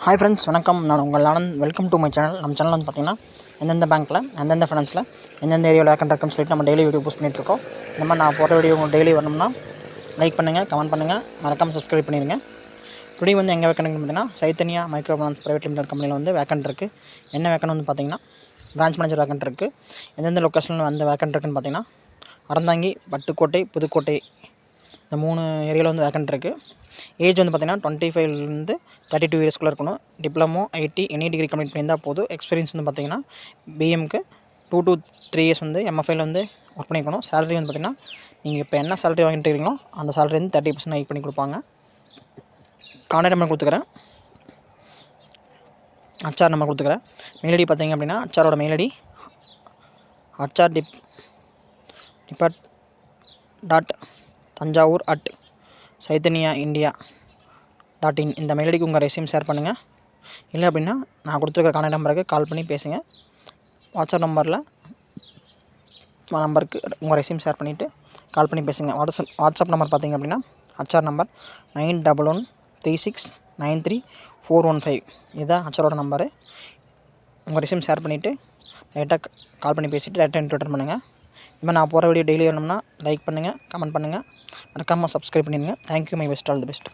Hi friends, வணக்கம். நான் உங்கள் Anand. Welcome to my channel. நம்ம சேனல் வந்து பார்த்திங்கன்னா எந்தெந்த பேங்க்கில் எந்தெந்த ஃபினான்ஸில் எந்தெந்த ஏரியாவில் வேக்கண்ட் இருக்குன்னு சொல்லிட்டு நம்ம டெய்லி வீடியோ போஸ்ட் பண்ணிகிட்ருக்கோம். இந்த மாதிரி நான் போகிற வீடியோ உங்களுக்கு டெய்லி வரணும்னா லைக் பண்ணுங்கள், கமெண்ட் பண்ணுங்கள், மறக்காமல் சப்ஸ்கிரைப் பண்ணிடுங்க. டுடே வந்து எங்கே வேக்கண்ட் பார்த்தீங்கன்னா Chaitanya micro finance private limited கம்பெனியில் வந்து வேக்கண்ட் இருக்குது. என்ன வேக்கண்ட் வந்து பார்த்திங்கன்னா பிரான்ச் மேனேஜர் வேக்கண்ட் இருக்குது. எந்தெந்த லொக்கேஷனில் வந்து வேக்கண்ட் இருக்குன்னு பார்த்தீங்கன்னா அறந்தாங்கி, பட்டுக்கோட்டை, புதுக்கோட்டை, இந்த 3 ஏரியாவில் வந்து வேக்கண்ட் இருக்குது. ஏஜ் வந்து பார்த்திங்கன்னா 25லேருந்து 32 இயர்ஸ்க்குள்ளே இருக்கணும். Diploma, IT, any degree complete பண்ணியிருந்தால் போதும். எக்ஸ்பீரியன்ஸ் வந்து பார்த்திங்கன்னா பிஎம்க்கு 2 to 3 இயர்ஸ் வந்து எம்எஃப்ஐயில் வந்து ஒர்க் பண்ணியிருக்கணும். சேலரி வந்து பார்த்திங்கன்னா நீங்கள் இப்போ என்ன சேலரி வாங்கிட்டு இருக்கீங்களோ அந்த சேலரி வந்து 30% ஹைக் பண்ணி கொடுப்பாங்க. கான்டாக்ட் நம்பர் கொடுத்துக்கிறேன், ஹச்ஆர் நம்பர் கொடுத்துக்கிறேன். மெயில் ஐடி பார்த்திங்க அப்படின்னா ஹச்ஆரோட மெயில் ஐடி hr.tanjavur@saitanya.india.in இந்த மெயில் ஐடிக்கு உங்கள் ரெஸ்யூம் ஷேர் பண்ணுங்கள். இல்லை அப்படின்னா நான் கொடுத்துருக்க கான்டாக்ட் நம்பருக்கு கால் பண்ணி பேசுங்க. வாட்ஸ்அப் நம்பருக்கு உங்கள் ரெஸ்யூம் ஷேர் பண்ணிவிட்டு கால் பண்ணி பேசுங்க. வாட்ஸ்அப் நம்பர் பார்த்திங்க அப்படின்னா ஹச்ஆர் நம்பர் 9136933415. இதுதான் ஹச்ஆரோட நம்பரு. உங்கள் ரெஸ்யூம் ஷேர் பண்ணிவிட்டு டைரெக்டாக கால் பண்ணி பேசிவிட்டு டைரெக்டாக ரிட்டர்ன் பண்ணுங்கள். இப்போ நான் போகிற வீடியோ டெய்லி வேணும்னா லைக் பண்ணுங்கள், கமெண்ட் பண்ணுங்கள், மறக்காமல் சப்ஸ்கிரைப் பண்ணிடுங்க. Thank you. My best, all the best.